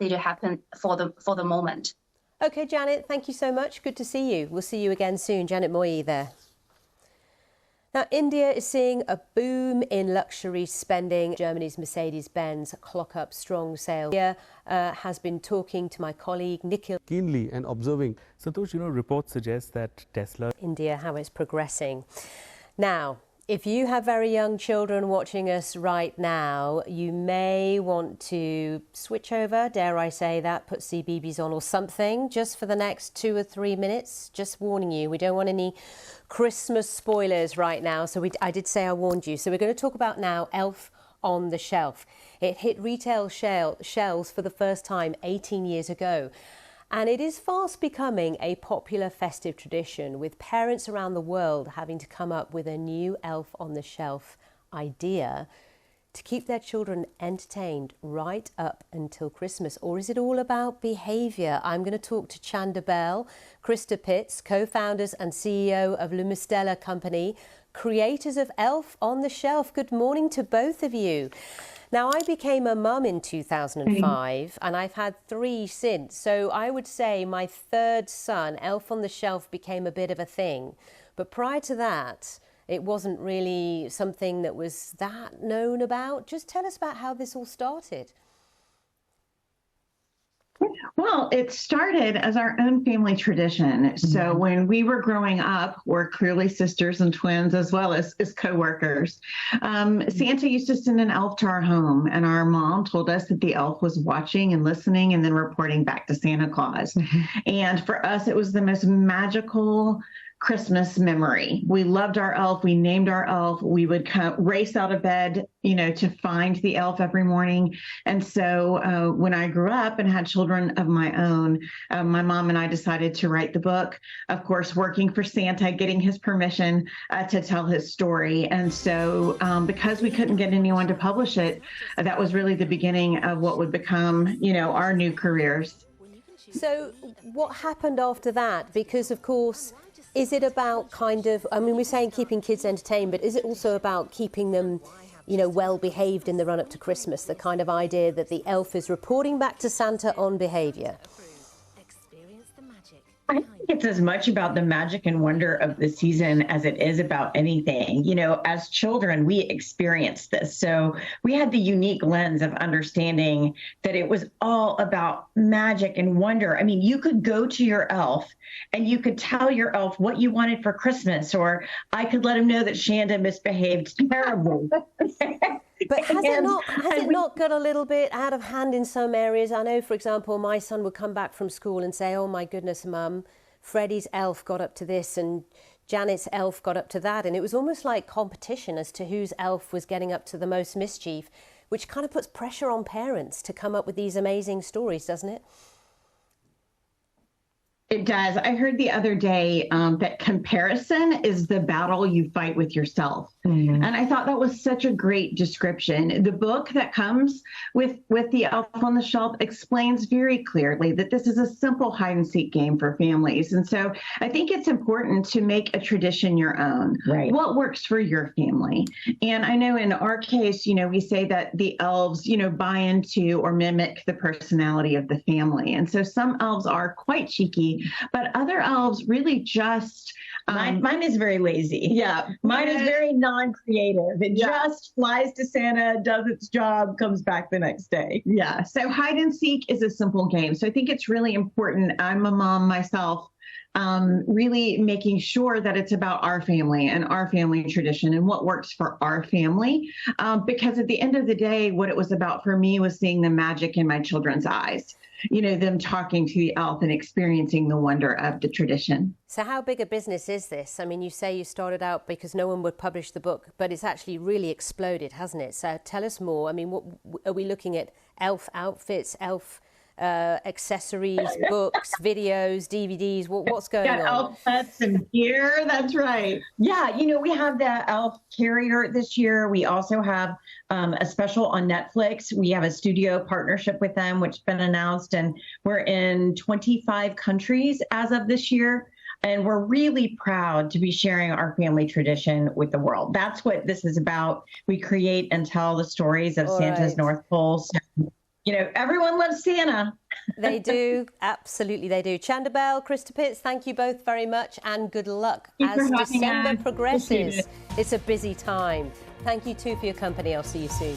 to happen for the moment. Okay, Janet, thank you so much. Good to see you. We'll see you again soon. Janet Moyi there. Now, India is seeing a boom in luxury spending. Germany's Mercedes-Benz clock up strong sales. India has been talking to my colleague Nikhil keenly and observing. Santosh, reports suggest that Tesla India, how it's progressing. Now, if you have very young children watching us right now, you may want to switch over, dare I say that, put CBeebies on or something, just for the next 2 or 3 minutes. Just warning you, we don't want any Christmas spoilers right now. So I did say I warned you. So we're going to talk about now Elf on the Shelf. It hit retail shelves for the first time 18 years ago. And it is fast becoming a popular festive tradition, with parents around the world having to come up with a new Elf on the Shelf idea to keep their children entertained right up until Christmas. Or is it all about behaviour? I'm going to talk to Chanda Bell, Krista Pitts, co-founders and CEO of Le Mistela Company, creators of Elf on the Shelf. Good morning to both of you. Now, I became a mum in 2005 and I've had 3 since. So I would say my third son, Elf on the Shelf, became a bit of a thing. But prior to that, it wasn't really something that was that known about. Just tell us about how this all started. Well, it started as our own family tradition. So when we were growing up, we're clearly sisters and twins as well as co-workers. Santa used to send an elf to our home, and our mom told us that the elf was watching and listening and then reporting back to Santa Claus. And for us, it was the most magical Christmas memory. We loved our elf. We named our elf. We would race out of bed, to find the elf every morning. And so when I grew up and had children of my own, my mom and I decided to write the book, of course, working for Santa, getting his permission to tell his story. And so because we couldn't get anyone to publish it, that was really the beginning of what would become, our new careers. So what happened after that? Because, of course, is it about we're saying keeping kids entertained, but is it also about keeping them, well behaved in the run up to Christmas? The kind of idea that the elf is reporting back to Santa on behavior. I think it's as much about the magic and wonder of the season as it is about anything. As children, we experienced this. So we had the unique lens of understanding that it was all about magic and wonder. I mean, you could go to your elf and you could tell your elf what you wanted for Christmas, or I could let him know that Chanda misbehaved terribly. But has it not got a little bit out of hand in some areas? I know, for example, my son would come back from school and say, "Oh my goodness, Mum, Freddie's elf got up to this and Janet's elf got up to that." And it was almost like competition as to whose elf was getting up to the most mischief, which kind of puts pressure on parents to come up with these amazing stories, doesn't it? It does. I heard the other day that comparison is the battle you fight with yourself. And I thought that was such a great description. The book that comes with the Elf on the Shelf explains very clearly that this is a simple hide and seek game for families. And so I think it's important to make a tradition your own. Right. What works for your family? And I know in our case, we say that the elves, buy into or mimic the personality of the family. And so some elves are quite cheeky, but other elves really just... Mine is very lazy. Yeah. Mine is very non-creative. It just flies to Santa, does its job, comes back the next day. Yeah. So hide and seek is a simple game. So I think it's really important. I'm a mom myself. Really making sure that it's about our family and our family tradition and what works for our family. Because at the end of the day, what it was about for me was seeing the magic in my children's eyes, them talking to the elf and experiencing the wonder of the tradition. So how big a business is this? I mean, you say you started out because no one would publish the book, but it's actually really exploded, hasn't it? So tell us more. I mean, what are we looking at? Elf outfits, elf accessories, books, videos, DVDs, what's going on? Elf pets and gear, that's right. Yeah, we have the elf carrier this year. We also have a special on Netflix. We have a studio partnership with them, which has been announced, and we're in 25 countries as of this year. And we're really proud to be sharing our family tradition with the world. That's what this is about. We create and tell the stories of Santa's North Pole. So Everyone loves Santa. They do. Absolutely, they do. Chanda Bell, Krista Pitts, thank you both very much and good luck as December progresses. It's a busy time. Thank you too for your company. I'll see you soon.